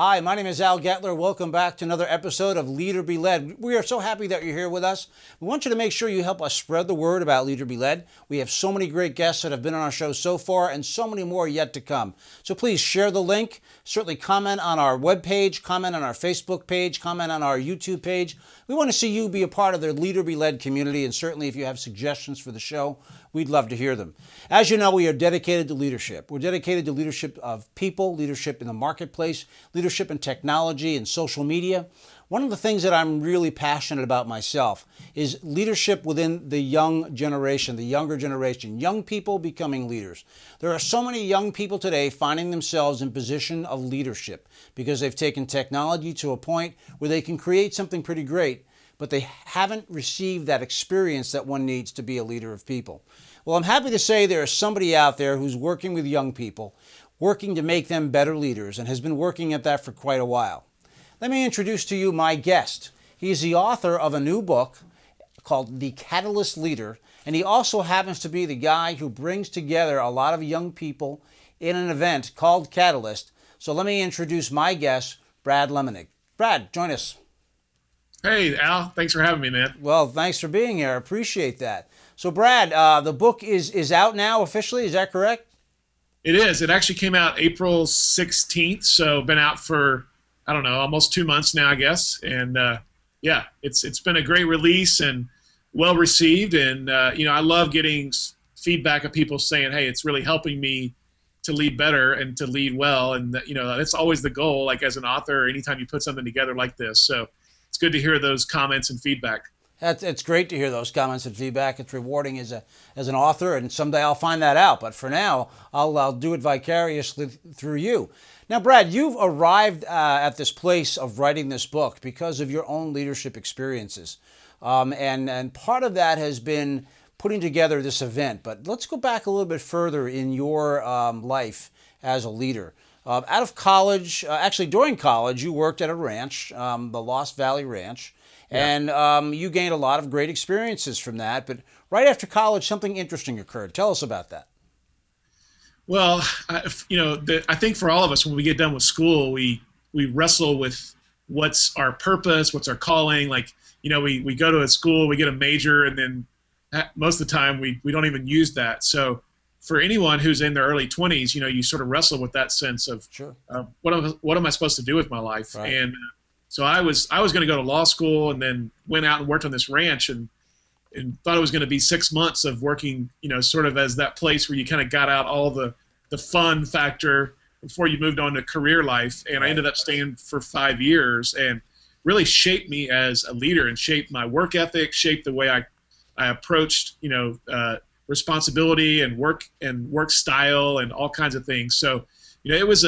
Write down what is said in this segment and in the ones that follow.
Hi, my name is Al Gettler. Welcome back to another episode of Leader Be Led. We are so happy that you're here with us. We want you to make sure you help us spread the word about Leader Be Led. We have so many great guests that have been on our show so far and so many more yet to come. So please share the link. Certainly comment on our webpage, comment on our Facebook page, comment on our YouTube page. We want to see you be a part of the Leader Be Led community, and certainly if you have suggestions for the show, we'd love to hear them. As you know, we are dedicated to leadership. We're dedicated to leadership of people, leadership in the marketplace, leadership in technology and social media. One of the things that I'm really passionate about myself is leadership within the young generation, the younger generation, young people becoming leaders. There are so many young people today finding themselves in position of leadership because they've taken technology to a point where they can create something pretty great, but they haven't received that experience that one needs to be a leader of people. Well, I'm happy to say there is somebody out there who's working with young people, working to make them better leaders, and has been working at that for quite a while. Let me introduce to you my guest. He's the author of a new book called The Catalyst Leader, and he also happens to be the guy who brings together a lot of young people in an event called Catalyst. So let me introduce my guest, Brad Lomenick. Brad, join us. Hey, Al. Thanks for having me, man. Well, thanks for being here. I appreciate that. So, Brad, the book is out now officially. Is that correct? It is. It actually came out April 16th, so been out for, I don't know, almost 2 months now, I guess. And yeah, it's been a great release and well received. And I love getting feedback of people saying, hey, it's really helping me to lead better and to lead well. And that's always the goal. Like as an author, anytime you put something together like this, so it's good to hear those comments and feedback. It's great to hear those comments and feedback. It's rewarding as an author, and someday I'll find that out. But for now, I'll do it vicariously through you. Now, Brad, you've arrived at this place of writing this book because of your own leadership experiences, and part of that has been putting together this event. But let's go back a little bit further in your life as a leader. Out of college, actually during college, you worked at a ranch, the Lost Valley Ranch. And you gained a lot of great experiences from that. But right after college, something interesting occurred. Tell us about that. Well, I think for all of us, when we get done with school, we wrestle with what's our purpose, what's our calling. Like, we go to a school, we get a major, and then most of the time we don't even use that. So for anyone who's in their early 20s, you sort of wrestle with that sense of sure. What am I supposed to do with my life? Right. And so I was going to go to law school, and then went out and worked on this ranch, and thought it was going to be 6 months of working, sort of as that place where you kind of got out all the fun factor before you moved on to career life. And I ended up staying for 5 years, and really shaped me as a leader, and shaped my work ethic, shaped the way I approached, responsibility and work style and all kinds of things. So, it was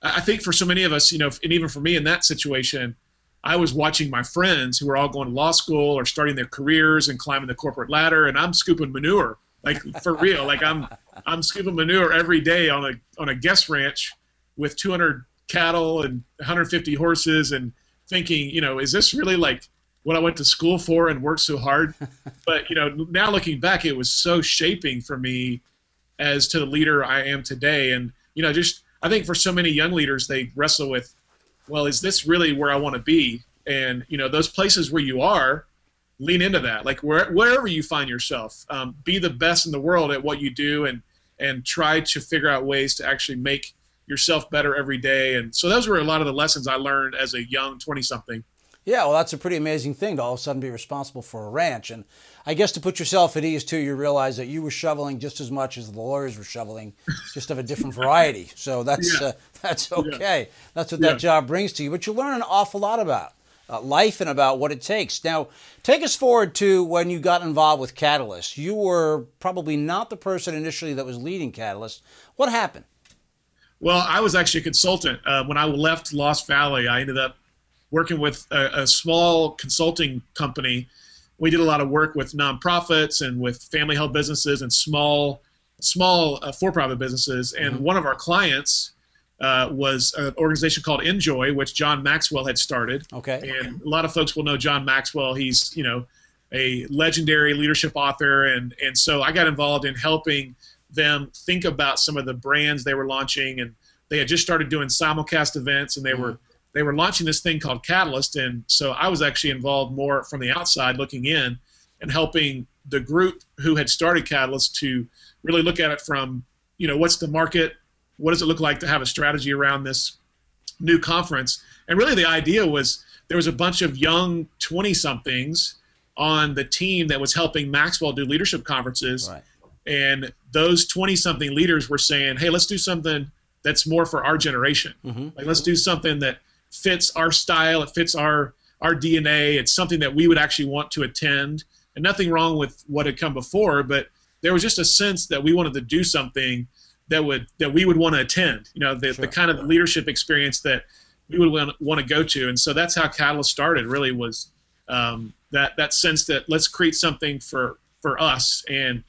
I think for so many of us, and even for me in that situation, I was watching my friends who were all going to law school or starting their careers and climbing the corporate ladder, and I'm scooping manure, like for real. Like I'm scooping manure every day on a guest ranch with 200 cattle and 150 horses, and thinking, is this really like what I went to school for and worked so hard? But now looking back, it was so shaping for me as to the leader I am today. And I think for so many young leaders, they wrestle with, well, is this really where I want to be? And, those places where you are, lean into that. Like wherever you find yourself, be the best in the world at what you do, and try to figure out ways to actually make yourself better every day. And so those were a lot of the lessons I learned as a young 20-something. Yeah, well, that's a pretty amazing thing to all of a sudden be responsible for a ranch. And I guess to put yourself at ease, too, you realize that you were shoveling just as much as the lawyers were shoveling, just of a different variety. So that's okay. Yeah. That's what that job brings to you. But you learn an awful lot about life and about what it takes. Now, take us forward to when you got involved with Catalyst. You were probably not the person initially that was leading Catalyst. What happened? Well, I was actually a consultant. When I left Lost Valley, I ended up working with a small consulting company. We did a lot of work with nonprofits and with family-held businesses and small for-profit businesses. And one of our clients was an organization called Enjoy, which John Maxwell had started. Okay. And a lot of folks will know John Maxwell. He's a legendary leadership author, and so I got involved in helping them think about some of the brands they were launching and they had just started doing simulcast events, and they were launching this thing called Catalyst. And so I was actually involved more from the outside looking in and helping the group who had started Catalyst to really look at it from, what's the market? What does it look like to have a strategy around this new conference? And really the idea was there was a bunch of young 20-somethings on the team that was helping Maxwell do leadership conferences. Right. And those 20-something leaders were saying, hey, let's do something that's more for our generation. Like, let's do something that fits our style, it fits our DNA. It's something that we would actually want to attend. And nothing wrong with what had come before, but there was just a sense that we wanted to do something that we would want to attend. The kind of leadership experience that we would want to go to. And so that's how Catalyst started. Really was that sense that let's create something for us. And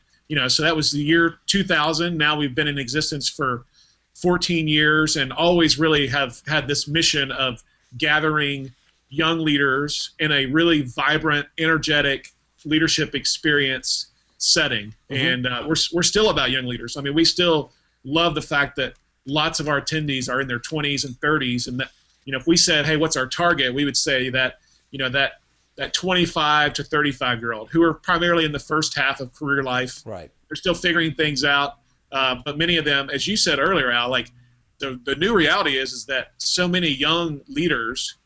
so that was the year 2000. Now we've been in existence for 14 years and always really have had this mission of gathering young leaders in a really vibrant, energetic leadership experience setting. And we're still about young leaders. I mean, we still love the fact that lots of our attendees are in their 20s and 30s. And that, if we said, hey, what's our target? We would say that, that 25 to 35-year-old who are primarily in the first half of career life. Right. They're still figuring things out. But many of them, as you said earlier, Al, like the new reality is that so many young leaders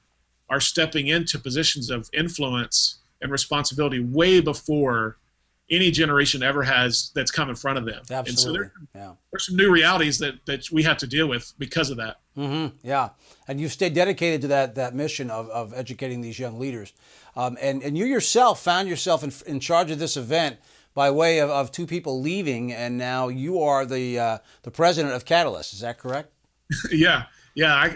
are stepping into positions of influence and responsibility way before any generation ever has that's come in front of them. Absolutely. And so there's some new realities that we have to deal with because of that. Yeah. And you've stayed dedicated to that mission of educating these young leaders. And you yourself found yourself in charge of this event by way of two people leaving, and now you are the president of Catalyst. Is that correct? Yeah.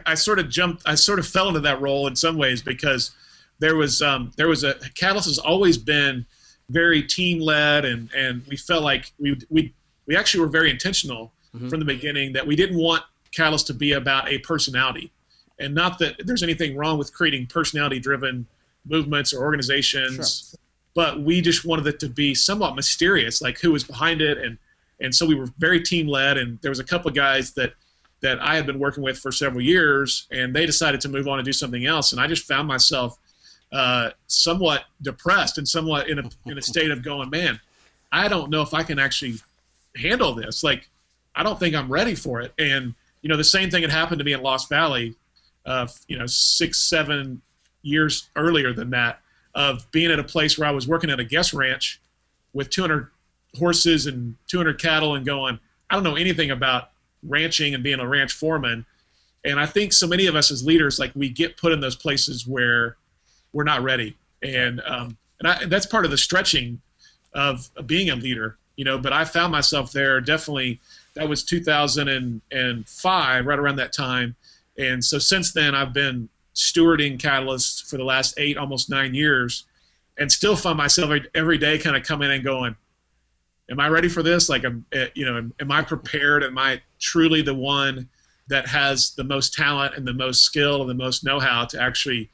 I sort of fell into that role in some ways because there was Catalyst has always been very team led, and we felt like we actually were very intentional from the beginning that we didn't want Catalyst to be about a personality, and not that there's anything wrong with creating personality driven movements or organizations. Sure. But we just wanted it to be somewhat mysterious, like who was behind it. And so we were very team-led, and there was a couple of guys that I had been working with for several years, and they decided to move on and do something else. And I just found myself somewhat depressed and somewhat in a state of going, man, I don't know if I can actually handle this. Like, I don't think I'm ready for it. And, the same thing had happened to me in Lost Valley, 6-7 years earlier than that, of being at a place where I was working at a guest ranch with 200 horses and 200 cattle and going, I don't know anything about ranching and being a ranch foreman. And I think so many of us as leaders, like, we get put in those places where we're not ready. And that's part of the stretching of being a leader, but I found myself there definitely. That was 2005, right around that time. And so since then I've been stewarding Catalyst for the last 8, almost 9 years, and still find myself every day kind of coming in and going, am I ready for this? Like, am I prepared? Am I truly the one that has the most talent and the most skill and the most know-how to actually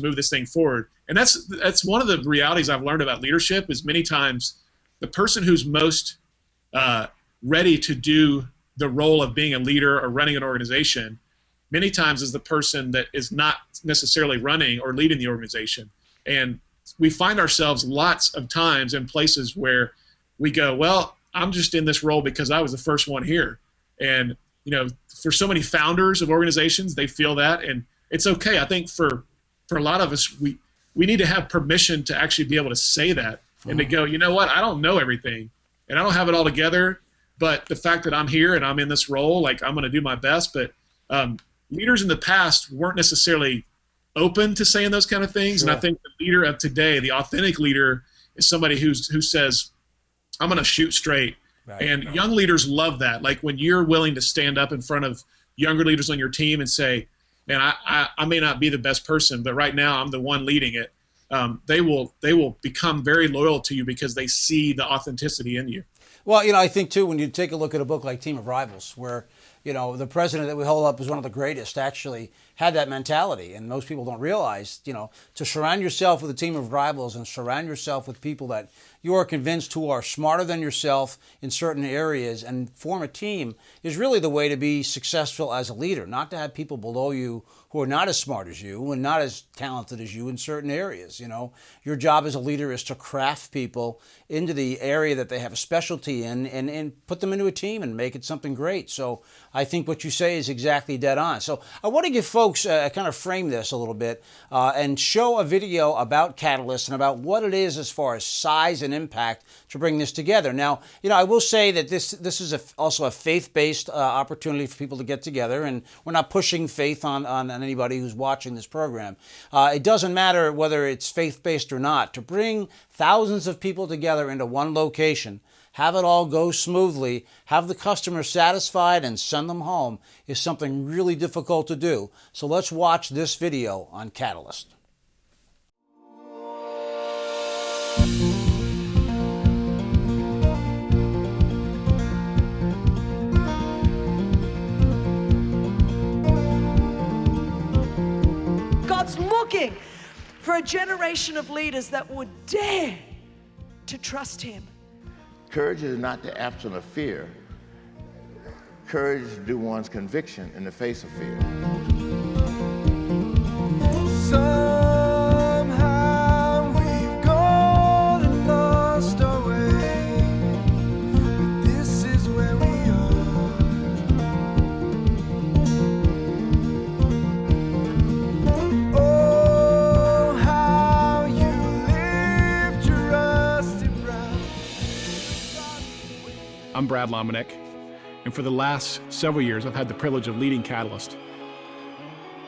move this thing forward? And that's one of the realities I've learned about leadership is many times the person who's most ready to do the role of being a leader or running an organization many times is the person that is not necessarily running or leading the organization. And we find ourselves lots of times in places where we go, well, I'm just in this role because I was the first one here. And, for so many founders of organizations, they feel that, and it's okay. I think for a lot of us, we need to have permission to actually be able to say that and to go, you know what, I don't know everything and I don't have it all together, but the fact that I'm here and I'm in this role, like, I'm going to do my best. But leaders in the past weren't necessarily open to saying those kind of things. Sure. And I think the leader of today, the authentic leader, is somebody who says, I'm going to shoot straight. Right. And young leaders love that. Like, when you're willing to stand up in front of younger leaders on your team and say, man, I may not be the best person, but right now I'm the one leading it. They will become very loyal to you because they see the authenticity in you. Well, I think too, when you take a look at a book like Team of Rivals, where, the president that we hold up is one of the greatest, actually, had that mentality. And most people don't realize, to surround yourself with a team of rivals and surround yourself with people that you are convinced who are smarter than yourself in certain areas and form a team is really the way to be successful as a leader, not to have people below you who are not as smart as you and not as talented as you in certain areas. Your job as a leader is to craft people into the area that they have a specialty in and put them into a team and make it something great. So I think what you say is exactly dead on. So I want to give folks kind of frame this a little bit and show a video about Catalyst and about what it is as far as size and impact to bring this together. Now, I will say that this is also a faith-based opportunity for people to get together, and we're not pushing faith on anybody who's watching this program. It doesn't matter whether it's faith-based or not. To bring thousands of people together into one location, have it all go smoothly, have the customer satisfied, and send them home is something really difficult to do. So let's watch this video on Catalyst. God's looking for a generation of leaders that would dare to trust Him. Courage is not the absence of fear. Courage is due one's conviction in the face of fear. Somehow we've gone and lost our way, but this is where we are. Oh, how you lift your rusty brow. I'm Brad Lomenick, and for the last several years, I've had the privilege of leading Catalyst.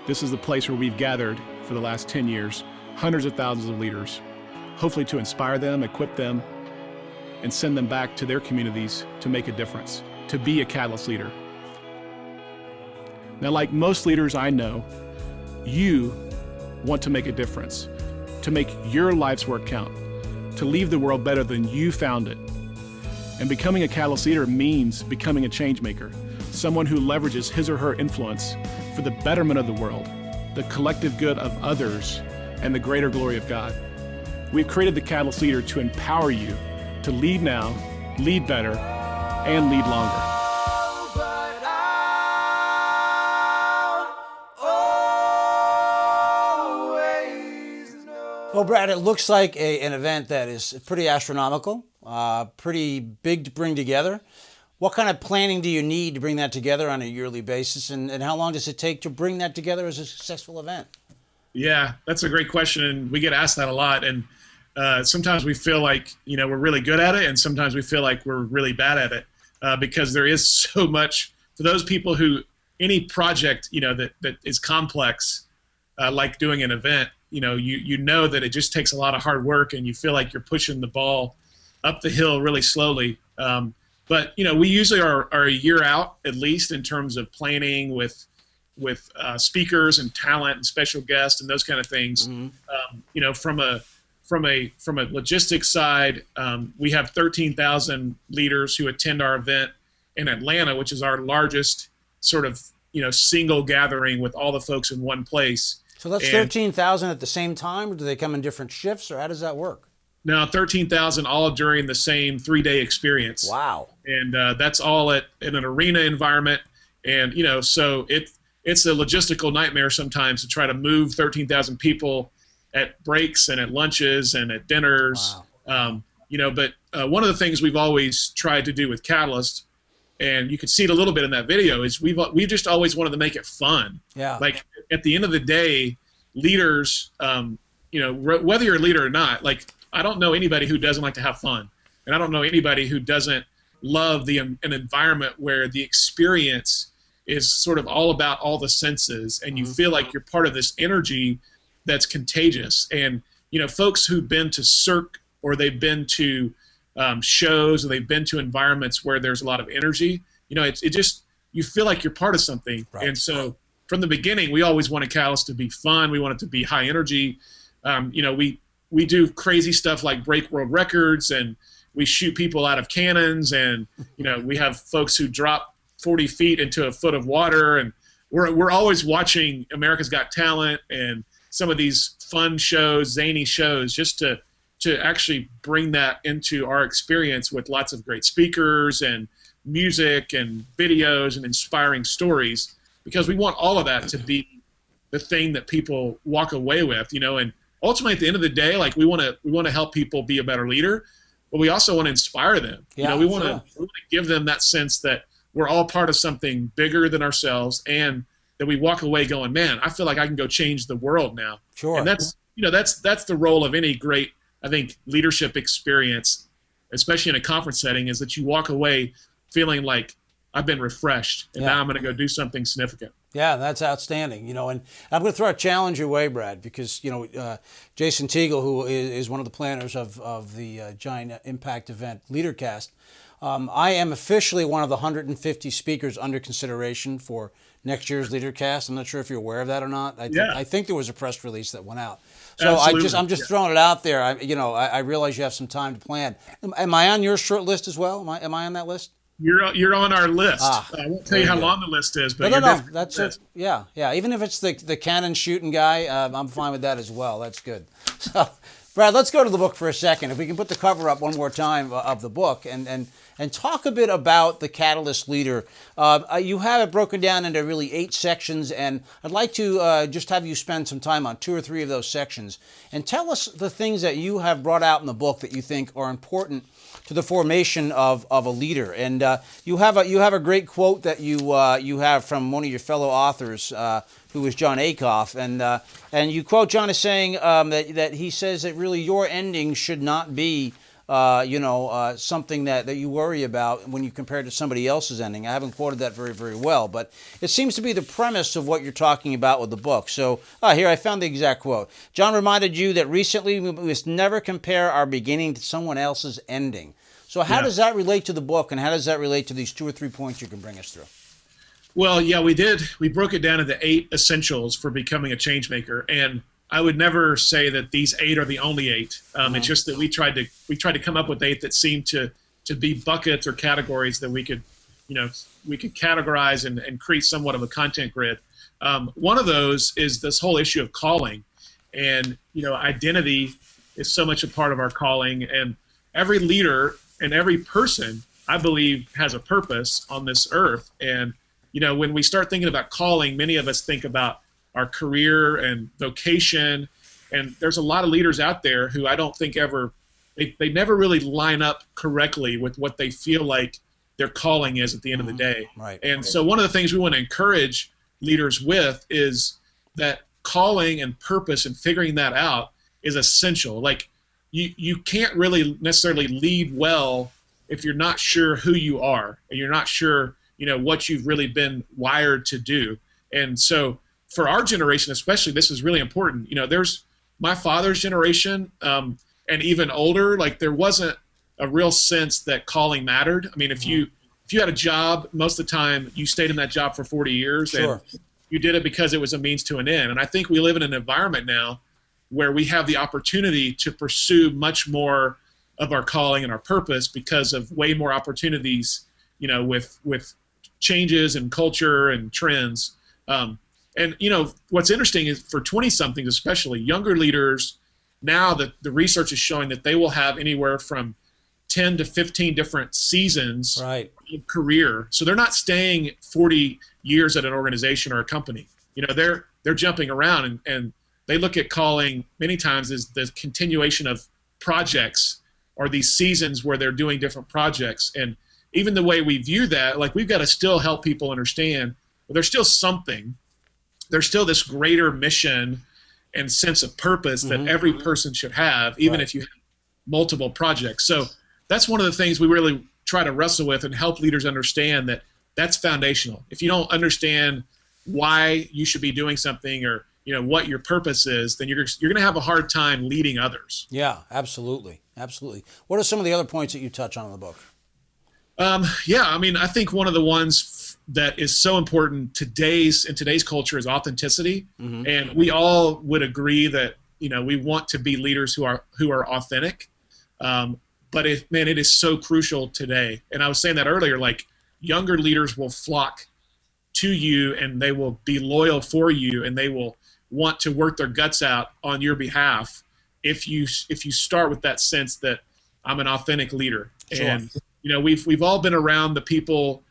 This is the place where we've gathered for the last 10 years, hundreds of thousands of leaders, hopefully to inspire them, equip them, and send them back to their communities to make a difference, to be a Catalyst leader. Now, like most leaders I know, you want to make a difference, to make your life's work count, to leave the world better than you found it. And becoming a Catalyst leader means becoming a change maker, someone who leverages his or her influence for the betterment of the world, the collective good of others, and the greater glory of God. We've created the Catalyst leader to empower you to lead now, lead better, and lead longer. Well, Brad, it looks like an event that is pretty astronomical, pretty big to bring together. What kind of planning do you need to bring that together on a yearly basis, and how long does it take to bring that together as a successful event? Yeah, that's a great question, and we get asked that a lot. And sometimes we feel like we're really good at it, and sometimes we feel like we're really bad at it because there is so much for those people who any project that is complex, like doing an event. You know that it just takes a lot of hard work, and you feel like you're pushing the ball up the hill really slowly. But we usually are a year out at least in terms of planning with speakers and talent and special guests and those kind of things. Mm-hmm. From a logistics side, we have 13,000 leaders who attend our event in Atlanta, which is our largest sort of single gathering with all the folks in one place. So that's 13,000 at the same time, or do they come in different shifts, or how does that work? No, 13,000 all during the same 3-day experience. Wow. And that's all in an arena environment. And, so it's a logistical nightmare sometimes to try to move 13,000 people at breaks and at lunches and at dinners. Wow. But one of the things we've always tried to do with Catalyst, and you can see it a little bit in that video, is we've just always wanted to make it fun. Yeah. Like at the end of the day, leaders, whether you're a leader or not, like I don't know anybody who doesn't like to have fun, and I don't know anybody who doesn't love an environment where the experience is sort of all about all the senses, and you feel like you're part of this energy that's contagious. And folks who've been to Cirque, or they've been to shows, or they've been to environments where there's a lot of energy, it just, you feel like you're part of something. Right. And so from the beginning, we always wanted Catalyst to be fun. We want it to be high energy. We do crazy stuff like break world records, and we shoot people out of cannons, and we have folks who drop 40 feet into a foot of water, and we're always watching America's Got Talent and some of these fun shows, zany shows, just to actually bring that into our experience with lots of great speakers and music and videos and inspiring stories, because we want all of that to be the thing that people walk away with, and ultimately at the end of the day, like we want to help people be a better leader, but we also want to inspire them. Yeah, we want to give them that sense that we're all part of something bigger than ourselves, and that we walk away going, man, I feel like I can go change the world now. Sure. And that's the role of any great, I think, leadership experience, especially in a conference setting, is that you walk away feeling like I've been refreshed, and now I'm going to go do something significant. Yeah, that's outstanding. And I'm going to throw a challenge your way, Brad, because Jason Teagle, who is one of the planners of the Giant Impact event LeaderCast, I am officially one of the 150 speakers under consideration for next year's LeaderCast. I'm not sure if you're aware of that or not. I think there was a press release that went out. So I'm just throwing it out there. I realize you have some time to plan. Am I on your short list as well? Am I on that list? You're on our list. I won't tell you how long the list is, but no, that's it. Yeah. Even if it's the cannon shooting guy, I'm fine with that as well. That's good. So, Brad, let's go to the book for a second. If we can put the cover up one more time of the book and talk a bit about the Catalyst Leader. You have it broken down into really 8 sections, and I'd like to just have you spend some time on 2 or 3 of those sections and tell us the things that you have brought out in the book that you think are important to the formation of a leader. And you have a great quote that you have from one of your fellow authors, who is John Acuff, and you quote John as saying that he says that really your ending should not be something that you worry about when you compare it to somebody else's ending. I haven't quoted that very, very well, but it seems to be the premise of what you're talking about with the book. So here, I found the exact quote. John reminded you that recently we must never compare our beginning to someone else's ending. So how does that relate to the book, and how does that relate to these 2 or 3 points you can bring us through? Well, yeah, we did. We broke it down into 8 essentials for becoming a change maker, and I would never say that these 8 are the only 8. It's just that we tried to come up with 8 that seemed to be buckets or categories that we could categorize and create somewhat of a content grid. One of those is this whole issue of calling, and identity is so much a part of our calling, and every leader and every person, I believe, has a purpose on this earth. And when we start thinking about calling, many of us think about our career and vocation, and there's a lot of leaders out there who I don't think they never really line up correctly with what they feel like their calling is at the end of the day. Right. And so one of the things we want to encourage leaders with is that calling and purpose and figuring that out is essential. Like you can't really necessarily lead well if you're not sure who you are and you're not sure what you've really been wired to do. And so for our generation especially, this is really important. There's my father's generation and even older, like there wasn't a real sense that calling mattered. I mean, if you had a job, most of the time you stayed in that job for 40 years. Sure. And you did it because it was a means to an end. And I think we live in an environment now where we have the opportunity to pursue much more of our calling and our purpose because of way more opportunities, with changes in culture and trends. And what's interesting is for 20-somethings, especially younger leaders, now that the research is showing that they will have anywhere from 10 to 15 different seasons of career. So they're not staying 40 years at an organization or a company. They're jumping around, and they look at calling many times as the continuation of projects or these seasons where they're doing different projects. And even the way we view that, like we've got to still help people understand, well, there's still something. There's still this greater mission and sense of purpose that every person should have, even if you have multiple projects. So that's one of the things we really try to wrestle with and help leaders understand that that's foundational. If you don't understand why you should be doing something or what your purpose is, then you're going to have a hard time leading others. Yeah, absolutely. What are some of the other points that you touch on in the book? I think one of the ones that is so important in today's culture is authenticity. And we all would agree that, we want to be leaders who are authentic. But it is so crucial today. And I was saying that earlier, like younger leaders will flock to you, and they will be loyal for you, and they will want to work their guts out on your behalf if you start with that sense that I'm an authentic leader. Sure. And we've all been around the people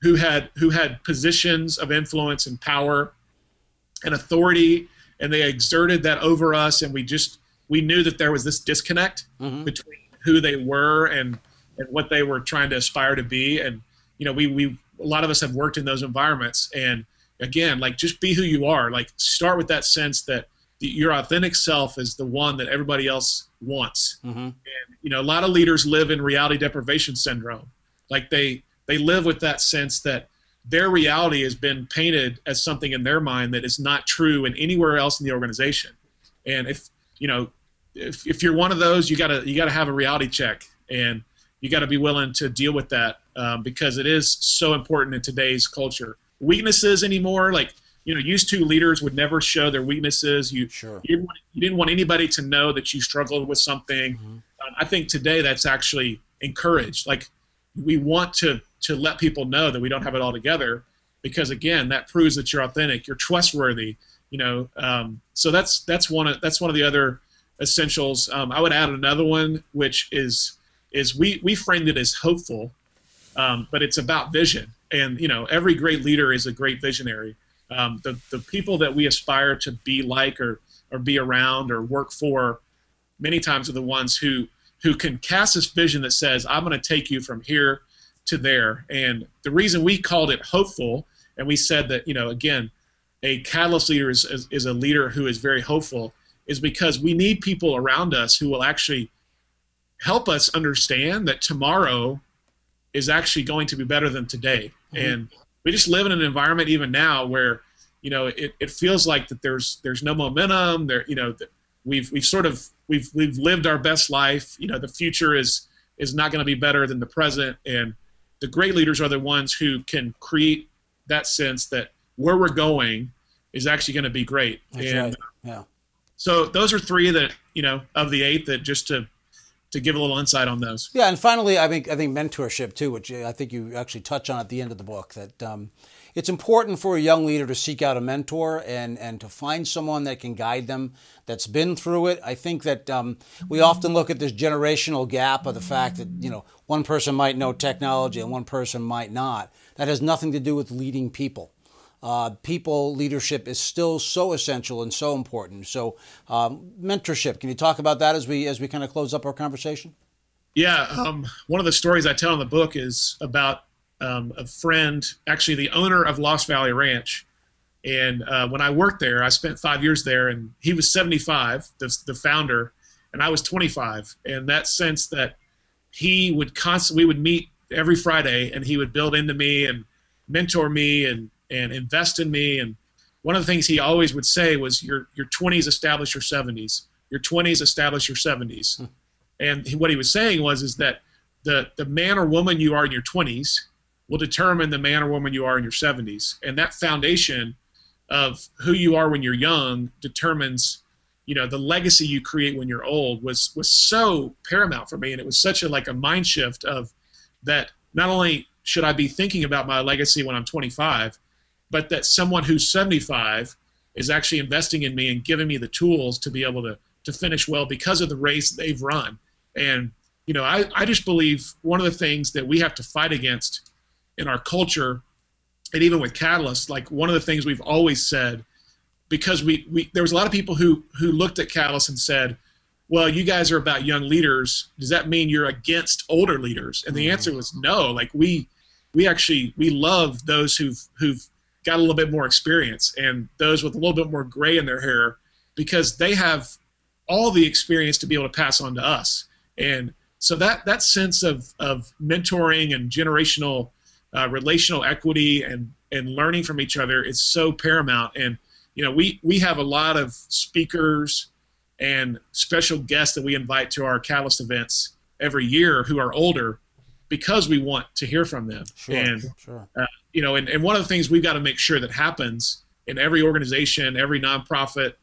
who had positions of influence and power and authority, and they exerted that over us, and we knew that there was this disconnect between who they were and what they were trying to aspire to be. And we a lot of us have worked in those environments, and again, like, just be who you are. Like, start with that sense that your authentic self is the one that everybody else wants. And a lot of leaders live in reality deprivation syndrome. Like, they live with that sense that their reality has been painted as something in their mind that is not true in anywhere else in the organization. And if you're one of those, you gotta have a reality check, and you got to be willing to deal with that, because it is so important in today's culture. Weaknesses anymore, like, used to leaders would never show their weaknesses. You didn't want anybody to know that you struggled with something. I think today that's actually encouraged. Like, we want to let people know that we don't have it all together, because again, that proves that you're authentic, you're trustworthy. So that's one of the other essentials. I would add another one, which is we framed it as hopeful, but it's about vision. And every great leader is a great visionary. The people that we aspire to be like, or be around, or work for, many times are the ones who can cast this vision that says, I'm going to take you from here to there. And the reason we called it hopeful, and we said that, again, a catalyst leader is a leader who is very hopeful, is because we need people around us who will actually help us understand that tomorrow is actually going to be better than today. And we just live in an environment even now where, it feels like that there's no momentum there. We've lived our best life. The future is not going to be better than the present. And the great leaders are the ones who can create that sense that where we're going is actually going to be great. That's and right. Yeah. So those are three that, of the 8, that just to give a little insight on those. Yeah, and finally, I think mentorship too, which I think you actually touch on at the end of the book, that it's important for a young leader to seek out a mentor and to find someone that can guide them, that's been through it. I think that we often look at this generational gap of the fact that, one person might know technology and one person might not. That has nothing to do with leading people. People leadership is still so essential and so important. So mentorship, can you talk about that as we kind of close up our conversation? Yeah, one of the stories I tell in the book is about a friend, actually the owner of Lost Valley Ranch. And when I worked there, I spent 5 years there, and he was 75, the founder, and I was 25. And that sense that we would meet every Friday, and he would build into me and mentor me and invest in me. And one of the things he always would say was, your 20s establish your 70s. Your 20s establish your 70s. And what he was saying is that the man or woman you are in your 20s will determine the man or woman you are in your 70s. And that foundation of who you are when you're young determines, the legacy you create when you're old was so paramount for me. And it was such a mind shift of that. Not only should I be thinking about my legacy when I'm 25, but that someone who's 75 is actually investing in me and giving me the tools to be able to finish well because of the race they've run. And, I just believe one of the things that we have to fight against in our culture, and even with Catalyst, like, one of the things we've always said, because there was a lot of people who looked at Catalyst and said, well, you guys are about young leaders. Does that mean you're against older leaders? And the answer was no. Like, we love those who've got a little bit more experience, and those with a little bit more gray in their hair, because they have all the experience to be able to pass on to us. And so that sense of mentoring and generational relational equity and learning from each other is so paramount. And we have a lot of speakers and special guests that we invite to our Catalyst events every year who are older, because we want to hear from them. Sure, and sure. And one of the things we've got to make sure that happens in every organization, every nonprofit,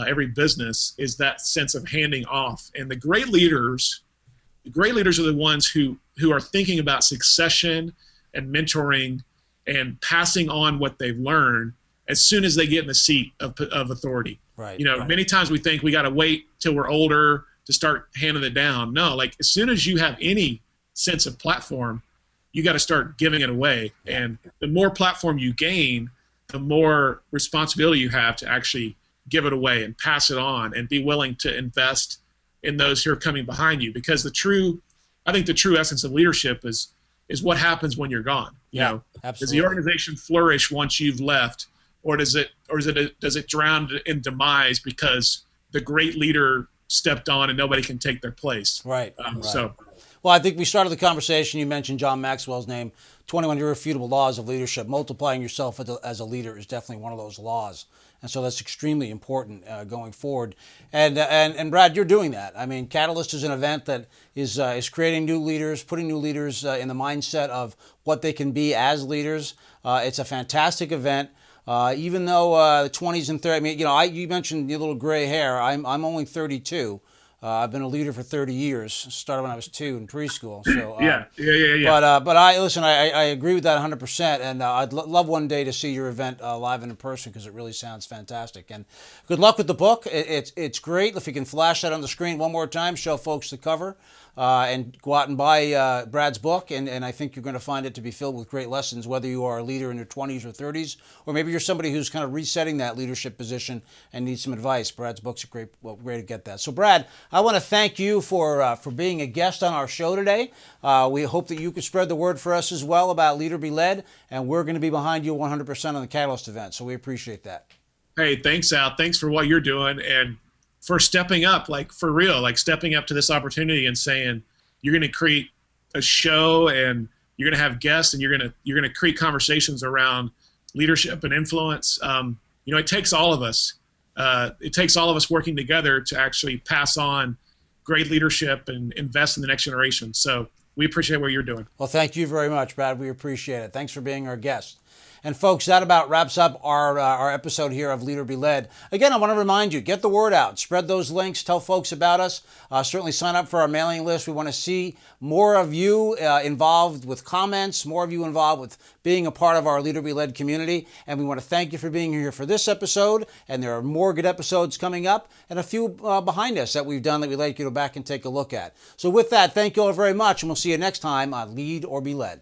every business, is that sense of handing off. And the great leaders are the ones who are thinking about succession and mentoring and passing on what they've learned as soon as they get in the seat of authority. Right. Many times we think we got to wait till we're older to start handing it down. No, like as soon as you have any sense of platform, you got to start giving it away. And the more platform you gain, the more responsibility you have to actually give it away and pass it on and be willing to invest in those who are coming behind you. Because I think the true essence of leadership is what happens when you're gone. Absolutely. Does the organization flourish once you've left, or does it drown in demise because the great leader stepped on and nobody can take their place? Right. So, well, I think we started the conversation. You mentioned John Maxwell's name, 21 irrefutable laws of leadership. Multiplying yourself as a leader is definitely one of those laws. And so that's extremely important going forward. And Brad, you're doing that. I mean, Catalyst is an event that is creating new leaders, putting new leaders in the mindset of what they can be as leaders. It's a fantastic event. Even though the 20s and 30s, I mean, you mentioned your little gray hair. I'm only 32. I've been a leader for 30 years. Started when I was 2 in preschool. So yeah. But I agree with that 100%. And I'd love one day to see your event live and in person, because it really sounds fantastic. And good luck with the book. It's great. If you can flash that on the screen one more time, show folks the cover. And go out and buy Brad's book, and I think you're going to find it to be filled with great lessons, whether you are a leader in your 20s or 30s, or maybe you're somebody who's kind of resetting that leadership position and needs some advice. Brad's book's a great way to get that. So, Brad, I want to thank you for being a guest on our show today. We hope that you could spread the word for us as well about Leader Be Led, and we're going to be behind you 100% on the Catalyst event, so we appreciate that. Hey, thanks, Al. Thanks for what you're doing, and for stepping up, like for real, like stepping up to this opportunity and saying you're going to create a show and you're going to have guests and you're going to create conversations around leadership and influence. It takes all of us. It takes all of us working together to actually pass on great leadership and invest in the next generation. So we appreciate what you're doing. Well, thank you very much, Brad. We appreciate it. Thanks for being our guest. And folks, that about wraps up our episode here of Leader Be Led. Again, I want to remind you, get the word out. Spread those links. Tell folks about us. Certainly sign up for our mailing list. We want to see more of you involved with comments, more of you involved with being a part of our Leader Be Led community. And we want to thank you for being here for this episode. And there are more good episodes coming up and a few behind us that we've done that we'd like you to go back and take a look at. So with that, thank you all very much. And we'll see you next time on Lead or Be Led.